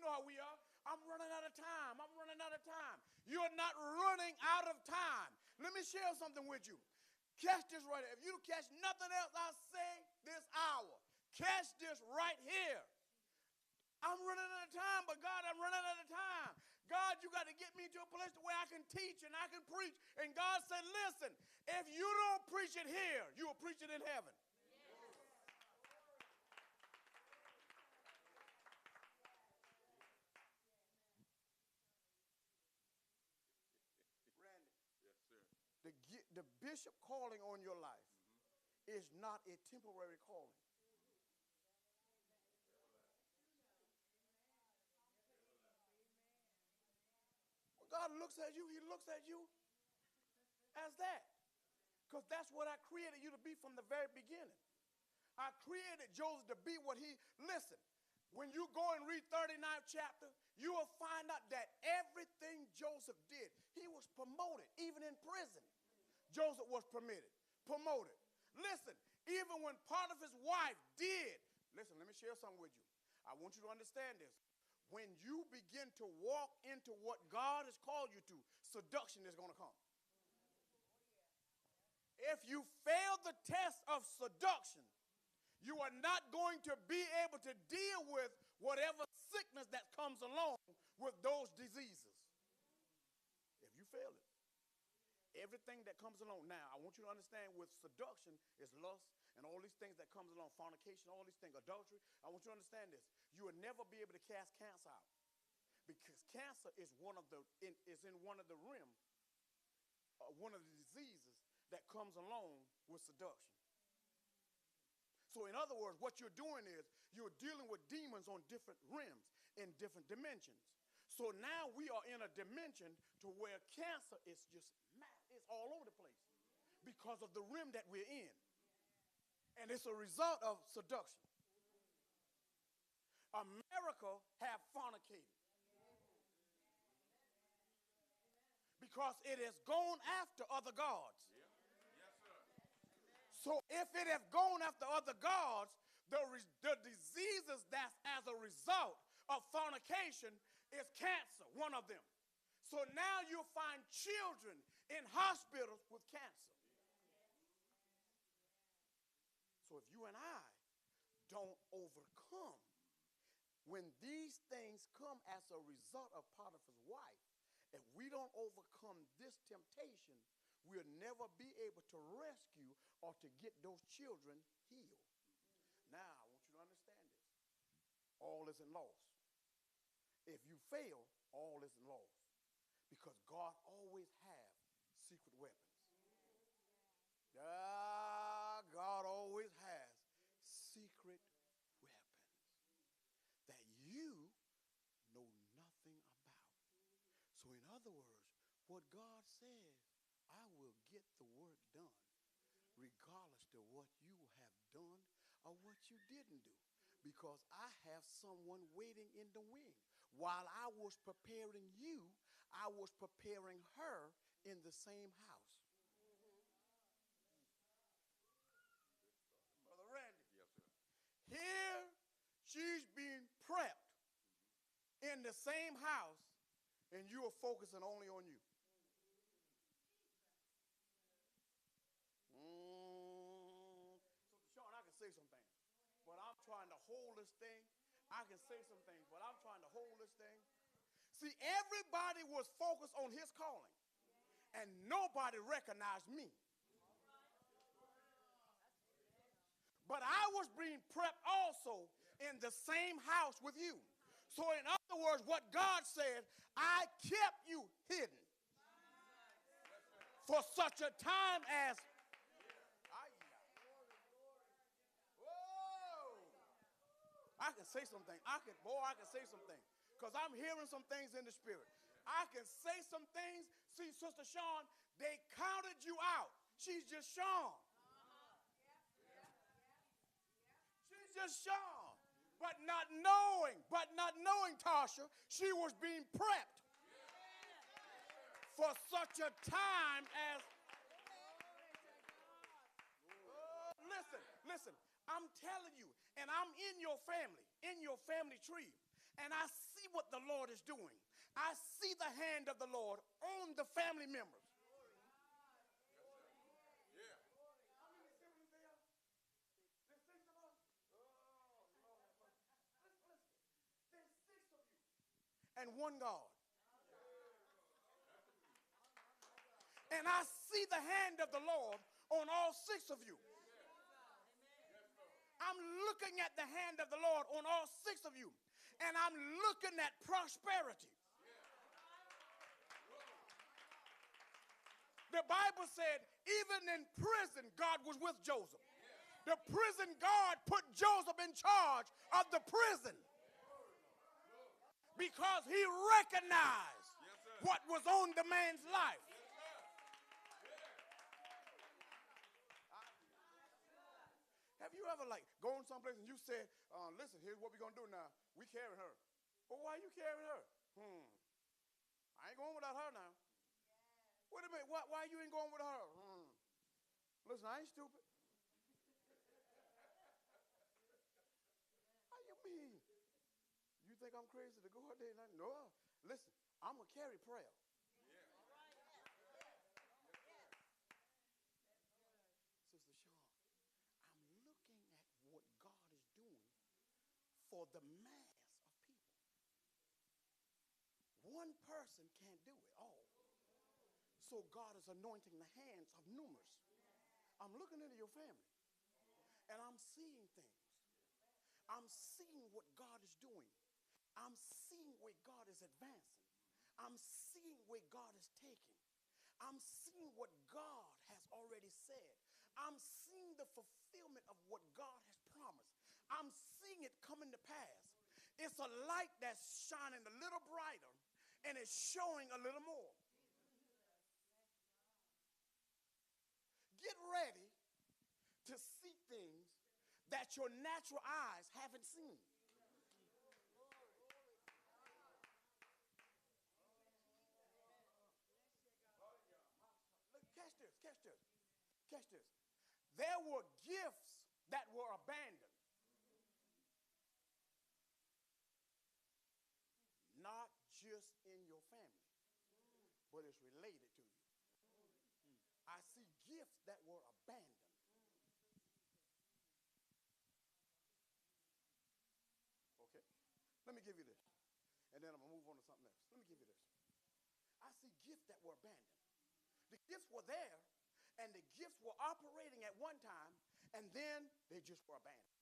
know how we are. I'm running out of time. I'm running out of time. You're not running out of time. Let me share something with you. Catch this right here. If you catch nothing else I say this hour, catch this right here. I'm running out of time, but God, I'm running out of time. God, you got to get me to a place where I can teach and I can preach. And God said, listen, if you don't preach it here, you will preach it in heaven. The bishop calling on your life is not a temporary calling. When God looks at you, he looks at you as that. Because that's what I created you to be from the very beginning. I created Joseph to be what he, listen, when you go and read 39th chapter, you will find out that everything Joseph did, he was promoted, even in prison. Joseph was promoted. Listen, even when Potiphar's wife did, listen, let me share something with you. I want you to understand this. When you begin to walk into what God has called you to, seduction is going to come. If you fail the test of seduction, you are not going to be able to deal with whatever sickness that comes along with those diseases. If you fail it. Everything that comes along. Now, I want you to understand with seduction is lust and all these things that comes along, fornication, all these things, adultery. I want you to understand this. You will never be able to cast cancer out because cancer is in one of the rim, one of the diseases that comes along with seduction. So in other words, what you're doing is you're dealing with demons on different rims, in different dimensions. So now we are in a dimension to where cancer is just it's all over the place because of the rim that we're in. And it's a result of seduction. America have fornicated because it has gone after other gods. So if it has gone after other gods, the diseases that's as a result of fornication is cancer, one of them. So now you'll find children in hospitals with cancer. So if you and I don't overcome, when these things come as a result of Potiphar's wife, if we don't overcome this temptation, we'll never be able to rescue or to get those children healed. Now, I want you to understand this. All isn't lost. If you fail, all isn't lost. Because God always has secret weapons. God always has secret weapons that you know nothing about. So in other words, what God says, I will get the work done regardless to what you have done or what you didn't do. Because I have someone waiting in the wing. While I was preparing you, I was preparing her in the same house. Brother Randy. Yes, sir. Here, she's being prepped in the same house, and you are focusing only on you. So, Sean, I can say some things, but I'm trying to hold this thing. I can say some things, but I'm trying to hold this thing. See, everybody was focused on his calling, and nobody recognized me. But I was being prepped also in the same house with you. So in other words, what God said, I kept you hidden for such a time as I can say something. I can say something. Because I'm hearing some things in the spirit. I can say some things. See, Sister Sean, they counted you out. She's just Sean. She's just Sean. But not knowing, Tasha, she was being prepped for such a time as. Listen, I'm telling you, and I'm in your family tree, and I see see what the Lord is doing. I see the hand of the Lord on the family members. And one God. And I see the hand of the Lord on all 6 of you. I'm looking at the hand of the Lord on all 6 of you. And I'm looking at prosperity. The Bible said even in prison, God was with Joseph. The prison guard put Joseph in charge of the prison because he recognized what was on the man's life. Have you ever gone someplace and you said, listen, here's what we're going to do now. We carrying her. Well, why are you carrying her? I ain't going without her now. Wait a minute, why you ain't going with her? Listen, I ain't stupid. How you mean? You think I'm crazy to go out there? No. Listen, I'm going to carry prayer. For the mass of people. One person can't do it all. So God is anointing the hands of numerous. I'm looking into your family and I'm seeing things. I'm seeing what God is doing. I'm seeing where God is advancing. I'm seeing where God is taking. I'm seeing what God has already said. I'm seeing the fulfillment of what God has promised. I'm seeing it coming to pass. It's a light that's shining a little brighter and it's showing a little more. Get ready to see things that your natural eyes haven't seen. Look, catch this. There were gifts that were abandoned. Not just in your family, but it's related to you. I see gifts that were abandoned. Okay, let me give you this. And then I'm going to move on to something else. Let me give you this. I see gifts that were abandoned. The gifts were there, and the gifts were operating at one time, and then they just were abandoned.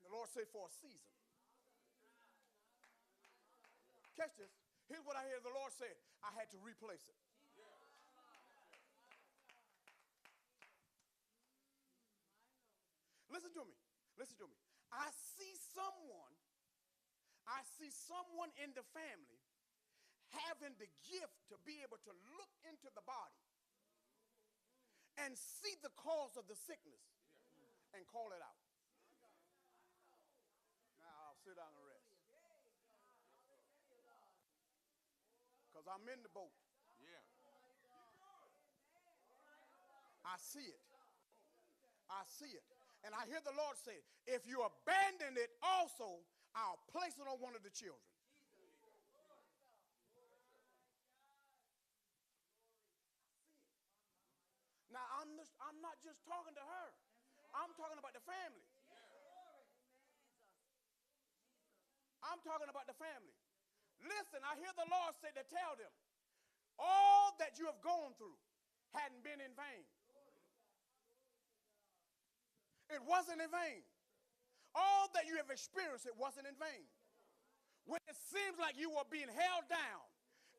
And the Lord said for a season. Catch this. Here's what I hear the Lord say. I had to replace it. Listen to me. I see someone in the family having the gift to be able to look into the body and see the cause of the sickness and call it out. Now I'll sit down and rest. Because I'm in the boat. Yeah. I see it. And I hear the Lord say, if you abandon it also, I'll place it on one of the children. Now, I'm not just talking to her. I'm talking about the family. I'm talking about the family. Listen, I hear the Lord say to tell them, all that you have gone through hadn't been in vain. It wasn't in vain. All that you have experienced, it wasn't in vain. When it seems like you were being held down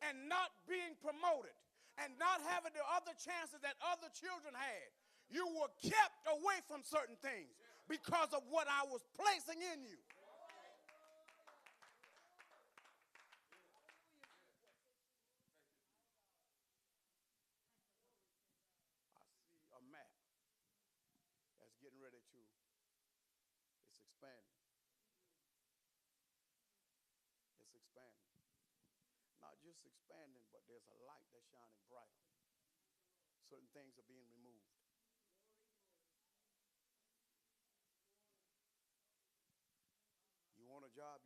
and not being promoted and not having the other chances that other children had, you were kept away from certain things because of what I was placing in you. Getting ready to, it's expanding. It's expanding. Not just expanding, but there's a light that's shining brighter. Certain things are being removed. You want a job,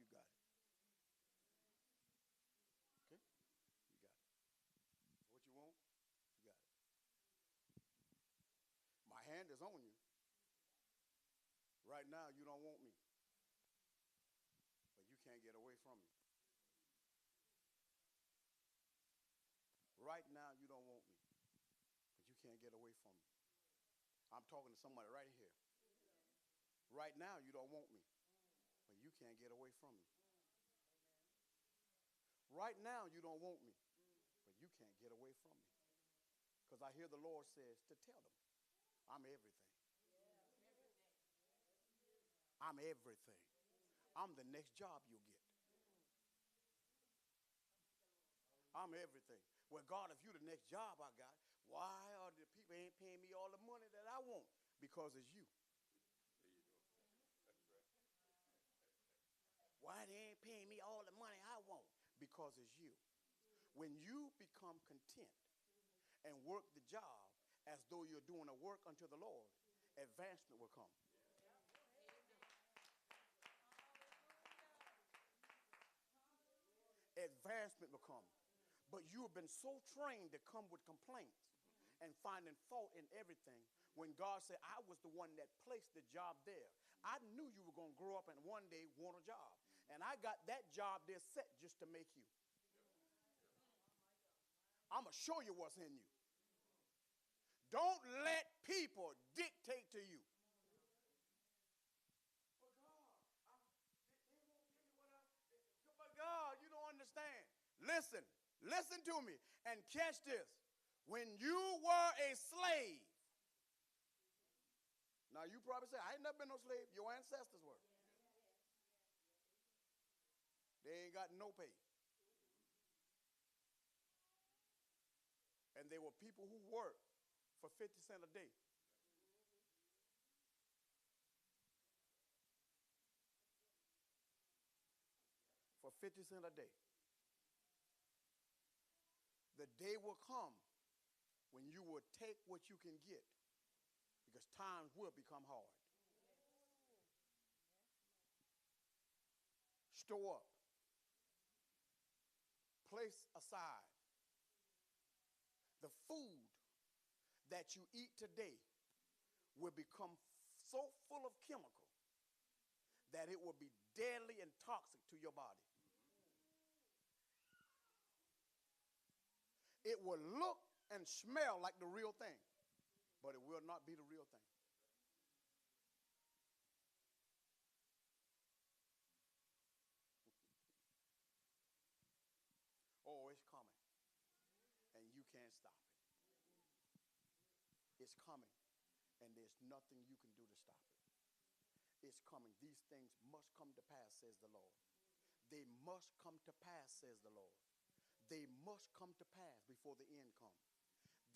hand is on you. Right now, you don't want me, but you can't get away from me. Right now, you don't want me, but you can't get away from me. I'm talking to somebody right here. Right now, you don't want me, but you can't get away from me. Right now, you don't want me, but you can't get away from me. Because I hear the Lord says to tell them, I'm everything. I'm everything. I'm the next job you'll get. I'm everything. Well, God, if you're the next job I got, why are the people ain't paying me all the money that I want? Because it's you. Why they ain't paying me all the money I want? Because it's you. When you become content and work the job as though you're doing a work unto the Lord, advancement will come. Advancement will come. But you have been so trained to come with complaints and finding fault in everything when God said, I was the one that placed the job there. I knew you were going to grow up and one day want a job. And I got that job there set just to make you. I'm going to show you what's in you. Don't let people dictate to you. But God, you don't understand. Listen to me and catch this. When you were a slave, now you probably say, I ain't never been no slave. Your ancestors were. They ain't got no pay. And there were people who worked for 50 cents a day. For 50 cents a day. The day will come when you will take what you can get, because times will become hard. Store up. Place aside. The food that you eat today will become so full of chemical that it will be deadly and toxic to your body. It will look and smell like the real thing, but it will not be the real thing. Oh, it's coming, and you can't stop it. It's coming, and there's nothing you can do to stop it. It's coming. These things must come to pass, says the Lord. They must come to pass, says the Lord. They must come to pass before the end comes.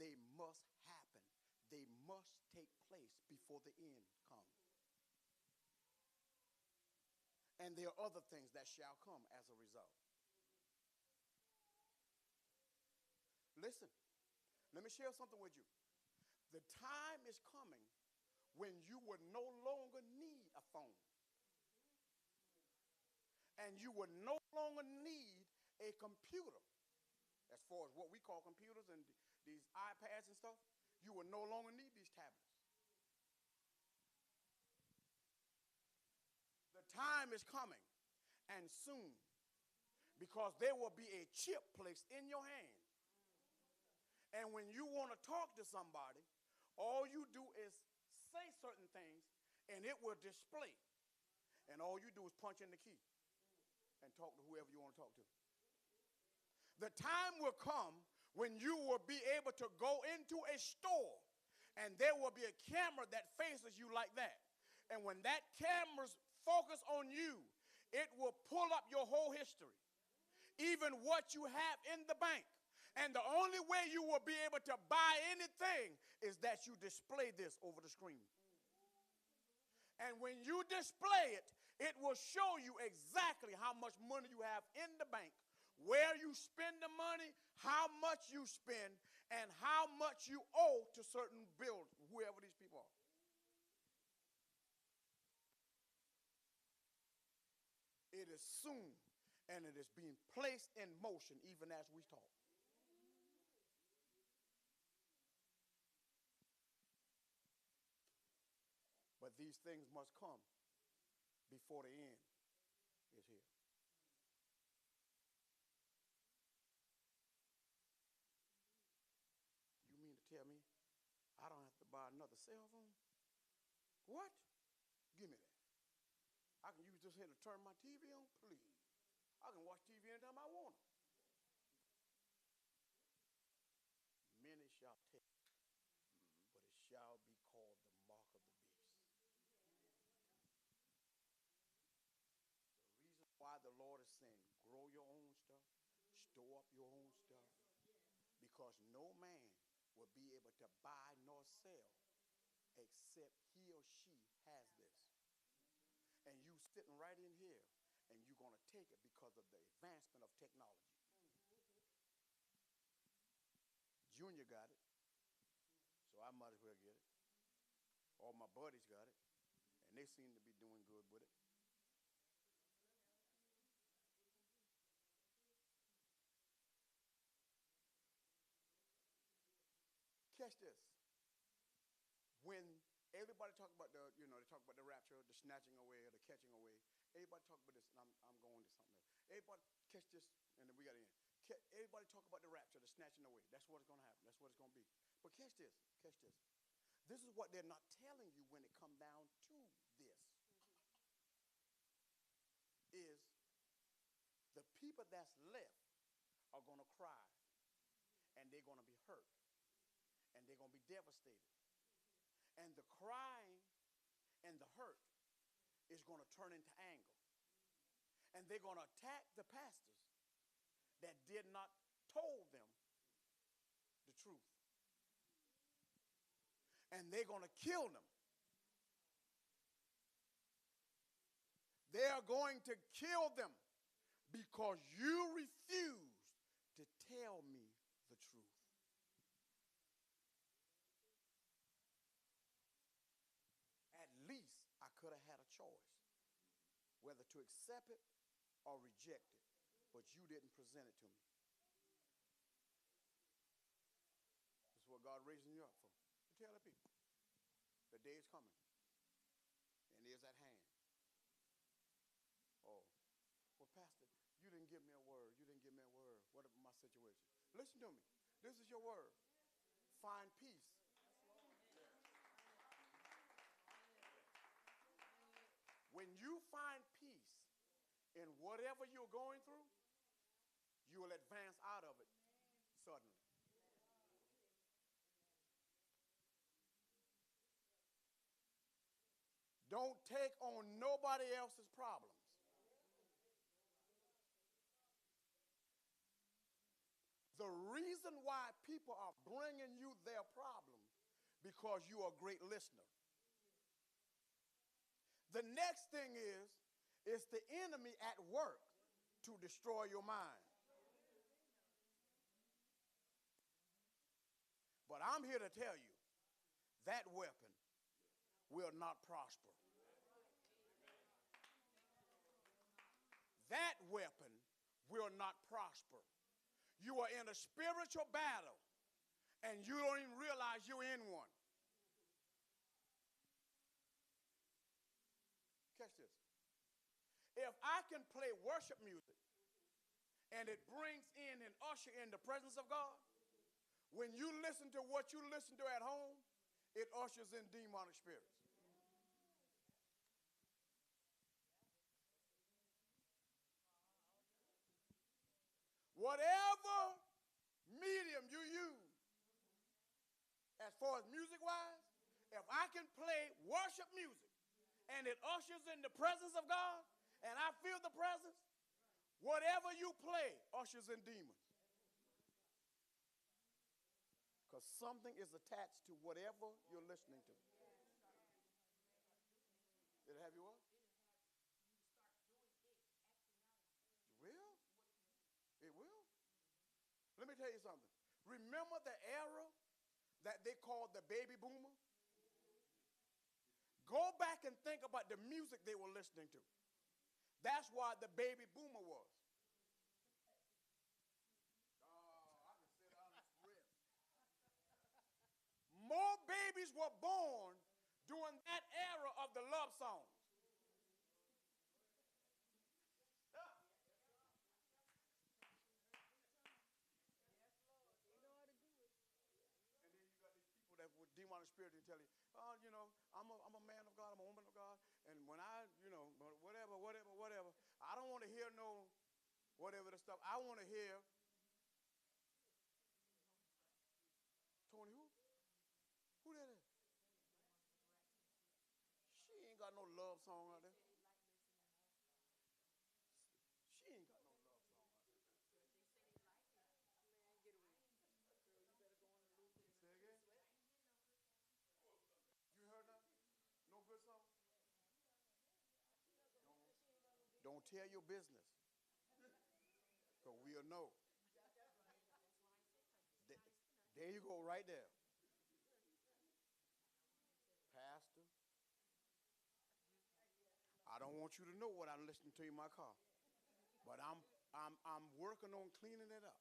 They must happen. They must take place before the end comes. And there are other things that shall come as a result. Listen, let me share something with you. The time is coming when you will no longer need a phone. And you will no longer need a computer. As far as what we call computers and these iPads and stuff, you will no longer need these tablets. The time is coming, and soon, because there will be a chip placed in your hand. And when you want to talk to somebody, all you do is say certain things, and it will display. And all you do is punch in the key and talk to whoever you want to talk to. The time will come when you will be able to go into a store, and there will be a camera that faces you like that. And when that camera's focus on you, it will pull up your whole history, even what you have in the bank. And the only way you will be able to buy anything is that you display this over the screen. And when you display it, it will show you exactly how much money you have in the bank, where you spend the money, how much you spend, and how much you owe to certain bills, whoever these people are. It is soon, and it is being placed in motion even as we talk. But these things must come before the end is here. You mean to tell me I don't have to buy another cell phone? What? Give me that. I can use this here to turn my TV on? Please. I can watch TV anytime I want it. Many shall take, but it shall be called the mark of the beast. The reason why the Lord is saying, grow your own stuff, store up your own stuff, because no man will be able to buy nor sell except he or she has this. And you sitting right in here, and you're going to take it because of the advancement of technology. Junior got it, so I might as well get it. All my buddies got it, and they seem to be doing good with it. Catch this. When everybody talk about the, they talk about the rapture, the snatching away, or the catching away. Everybody talk about this, and I'm going to something else. Everybody catch this, and then we got to end. Everybody talk about the rapture, the snatching away. That's what it's going to happen. That's what it's going to be. But catch this. Catch this. This is what they're not telling you when it comes down to this. Is the people that's left are going to cry, and they're going to be hurt, and they're going to be devastated. And the crying and the hurt is going to turn into anger. And they're going to attack the pastors that did not told them the truth. And they're going to kill them. They are going to kill them because you refuse to tell me the truth. At least I could have had a choice whether to accept it or reject it, but you didn't present it to me. This is what God raising you up for. To tell the people, the day is coming, and it is at hand. Oh, well, Pastor, you didn't give me a word. You didn't give me a word. What about my situation? Listen to me. This is your word. Find peace. When you find peace in whatever you're going through, you will advance out of it suddenly. Don't take on nobody else's problems. The reason why people are bringing you their problems because you are a great listener. The next thing is it's the enemy at work to destroy your mind. But I'm here to tell you that weapon will not prosper. That weapon will not prosper. You are in a spiritual battle, and you don't even realize you're in one. Catch this. If I can play worship music, and it brings in and usher in the presence of God, when you listen to what you listen to at home, it ushers in demonic spirits. Whatever medium you use, as far as music-wise, if I can play worship music and it ushers in the presence of God and I feel the presence, whatever you play ushers in demons. Because something is attached to whatever you're listening to. Did it have you up? It will. It will. Let me tell you something. Remember the era that they called the baby boomer? Go back and think about the music they were listening to. That's why the baby boomer was. I can sit down and rest. More babies were born during that era of spirit and tell you, oh, I'm a man of God, I'm a woman of God, and when I, whatever, I don't want to hear no whatever the stuff. I want to hear Tony who? Who that is? She ain't got no love song out there. She ain't got no love song out there. Say again? You heard that? No good song? Don't tell your business. Because we'll know. There you go, right there. Pastor, I don't want you to know what I'm listening to in my car. But I'm working on cleaning it up.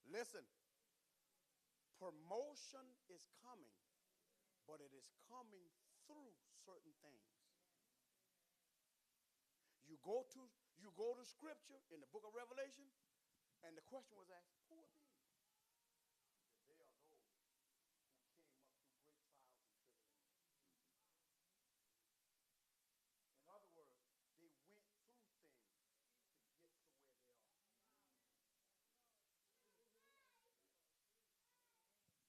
Listen, promotion is coming, but it is coming through certain things. You go to scripture in the book of Revelation, and the question was asked, who are these? They are those who came up through great trials and tribulations. In other words, they went through things to get to where they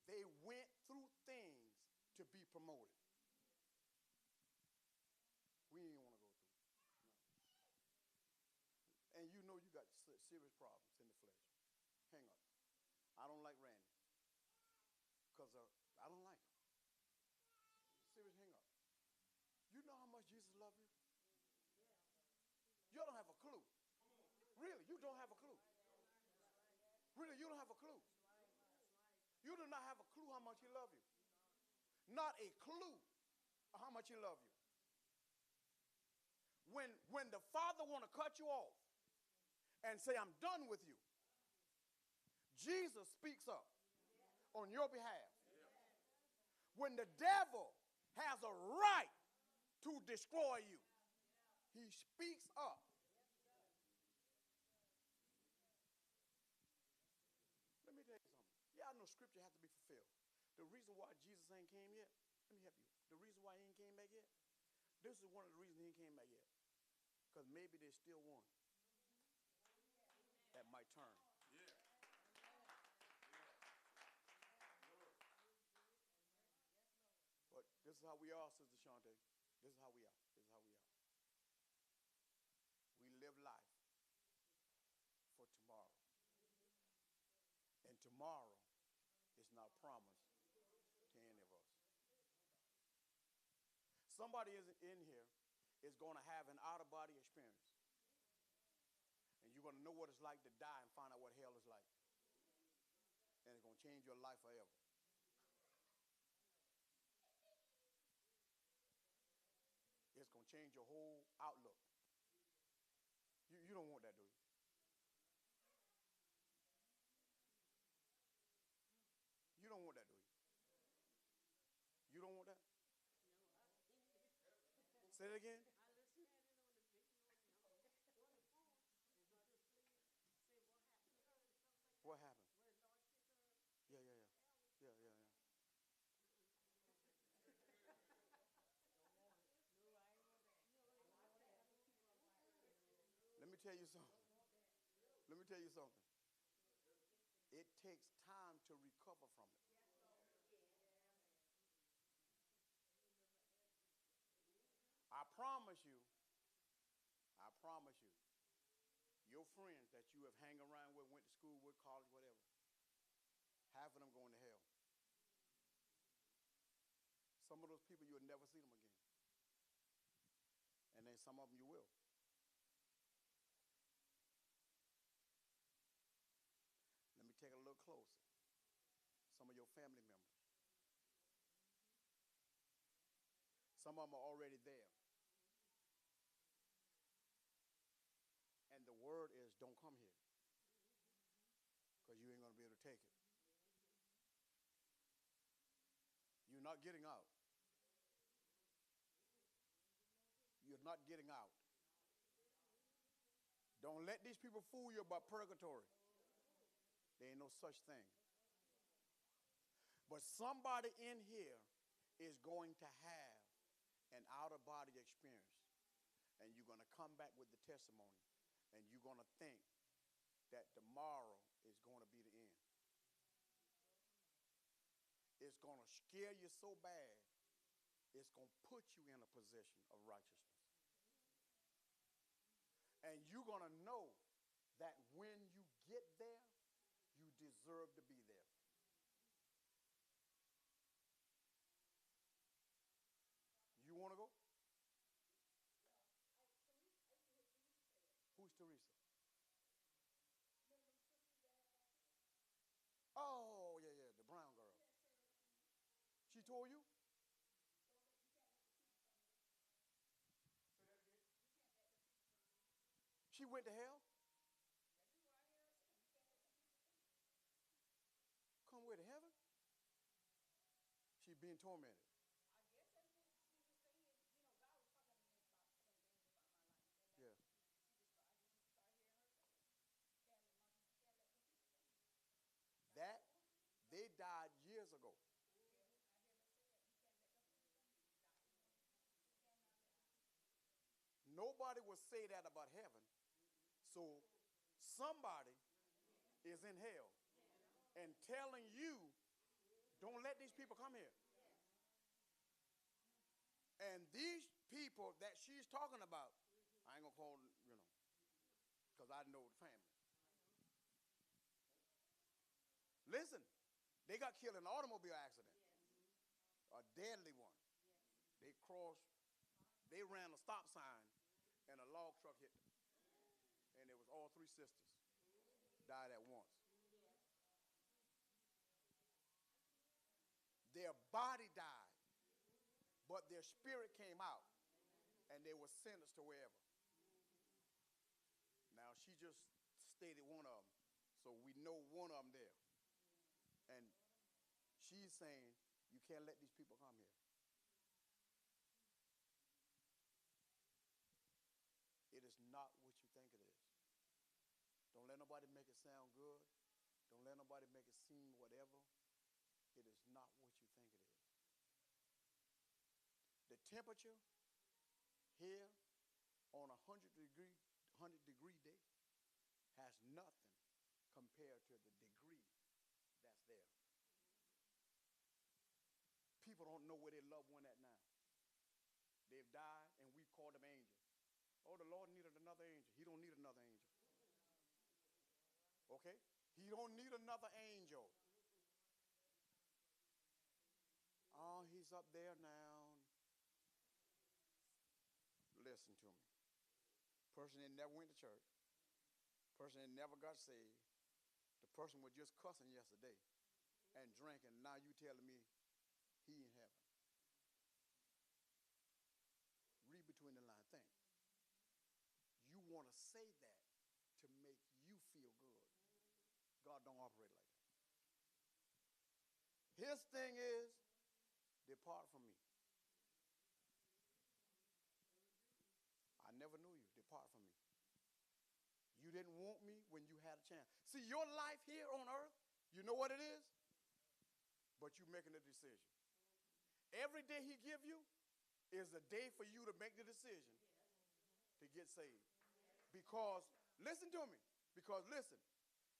are. They went through things to be promoted. We ain't want to go through. No. And you know you got serious problems in the flesh. Hang on. I don't like Randy because I don't like him. Serious, hang up. You know how much Jesus loves you? You don't have a clue. Really, you don't have a clue. Really, you don't have a clue. You do not have a clue how much he loves you. Not a clue of how much he loves you. When the Father want to cut you off and say, I'm done with you, Jesus speaks up on your behalf. When the devil has a right to destroy you, he speaks up. Let me tell you something. Y'all know scripture has to be fulfilled. The reason why Jesus ain't came yet, let me help you. The reason why he ain't came back yet, this is one of the reasons he ain't came back yet. Because maybe there's still one that might turn. Yeah. But this is how we are, Sister Shante. This is how we are. This is how we are. We live life for tomorrow. And tomorrow is not promised to any of us. Somebody is in here is going to have an out-of-body experience. And you're going to know what it's like to die and find out what hell is like. And it's going to change your life forever. It's going to change your whole outlook. You don't want that, do you? You don't want that, do you? You don't want that? Say it again. What happened? Yeah. Let me tell you something. Let me tell you something. It takes time to recover from it. I promise you, your friends that you have hang around with, went to school with, college, whatever, half of them going to hell. Some of those people, you'll never see them again. And then some of them you will. Let me take it a little closer. Some of your family members. Some of them are already there. And the word is, don't come here. Because you ain't going to be able to take it. You're not getting out. You're not getting out. Don't let these people fool you about purgatory. There ain't no such thing. But somebody in here is going to have an out-of-body experience. And you're going to come back with the testimony. And you're going to think that tomorrow is going to be the end. It's going to scare you so bad, it's going to put you in a position of righteousness. And you're going to know that when you get there, you deserve to be there. You want to go? Who's Teresa? Oh, yeah, the brown girl. She told you? She went to hell? Come with to heaven? She's being tormented. Yeah. That, they died years ago. Nobody will say that about heaven. So somebody is in hell and telling you, don't let these people come here. And these people that she's talking about, I ain't going to call them, because I know the family. Listen, they got killed in an automobile accident, a deadly one. They ran a stop sign, and a log truck hit them. And it was all three sisters died at once. Their body died, but their spirit came out, and they were sentenced to wherever. Now, she just stated one of them, so we know one of them there. And she's saying, you can't let these people come here. It is not what you think it is. Don't let nobody make it sound good. Don't let nobody make it seem whatever. It is not what you think it is. The temperature here on a 100-degree day has nothing compared to the degree that's there. People don't know where their loved one at now. They've died, and we call them angels. Oh, the Lord needed another angel. He don't need another angel. Okay? He don't need another angel. Oh, he's up there now. Listen to me. Person that never went to church. Person that never got saved. The person was just cussing yesterday and drinking. Now you telling me he in heaven. Read between the lines. Think. You want to say that to make you feel good. God don't operate like that. His thing is, depart from me. I never knew you. Depart from me. You didn't want me when you had a chance. See, your life here on earth, you know what it is? But you're making a decision. Every day he give you is a day for you to make the decision to get saved. Because, listen to me. Because, listen,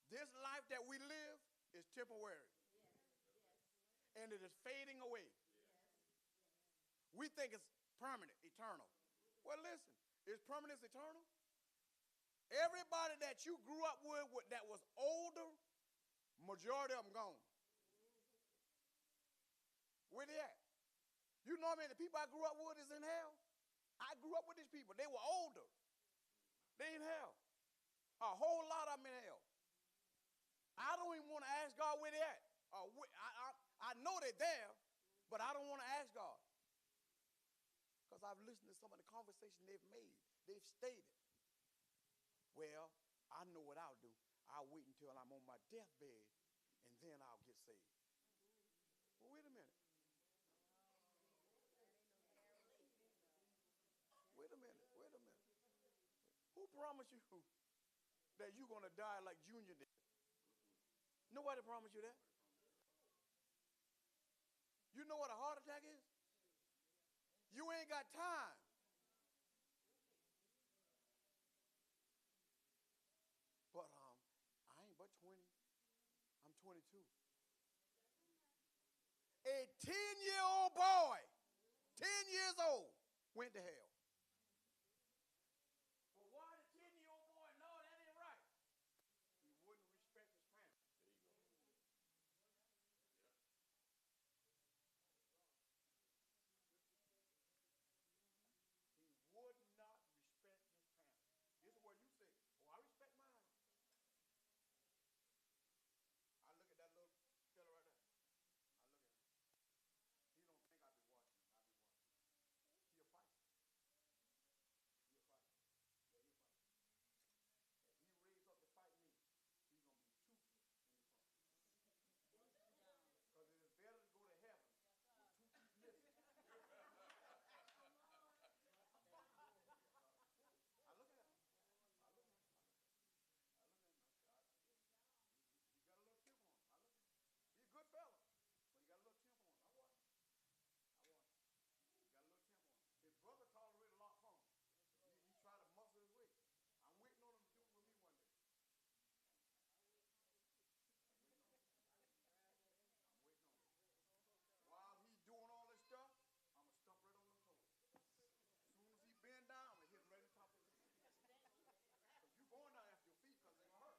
this life that we live is temporary. And it is fading away. We think it's permanent, eternal. Well, listen, is permanence eternal? Everybody that you grew up with that was older, majority of them gone. Where they at? You know what I mean? The people I grew up with is in hell. I grew up with these people. They were older. They in hell. A whole lot of them in hell. I don't even want to ask God where they at. I know they're there, but I don't want to ask God. Because I've listened to some of the conversation they've made. They've stated, well, I know what I'll do. I'll wait until I'm on my deathbed, and then I'll get saved. Well, wait a minute. Wait a minute. Who promised you that you're going to die like Junior did? Nobody promised you that. You know what a heart attack is? You ain't got time. But I ain't but 20. I'm 22. A 10-year-old boy, 10 years old, went to hell. But why the 10-year-old boy? No, that ain't right. He wouldn't respect his parents. He would not respect his parents. This is where you say, oh, I respect mine. I look at that little fella right there. I look at him. He don't think I be watching him. I be watching him. He'll fight. He'll fight. Yeah, he'll fight. If he raised up to fight me, he's gonna be toothless in the front. Because it is better to go to heaven with two teeth missing. I look at him. I look at him. I look at him. He got a little chip on him. I look at him. He's a good fella, but he got a little chip on him. I watch him. I watch him. He got a little chip on him. His brother tolerated a lot from him. He tried to muscle his way. I'm waiting on him to do it with me one day. I'm waiting on him. I'm waiting on him. While he's doing all this stuff, I'm going to stump right on them toes. As soon as he bend down, I'm going to hit him right on top of his head. Because you're going down after your feet because they're going to hurt.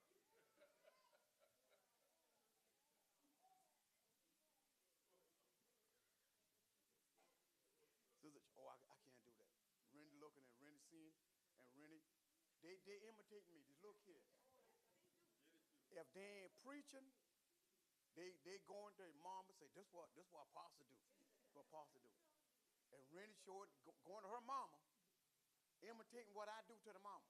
Sister, oh, I can't do that. Rennie looking and Rennie seeing, and Rennie, they imitate me, these little kids. If they ain't preaching, they going to their mom and say, this what Apostle do. This what Apostle do. And Rennie showed going to her mama, imitating what I do to the mama.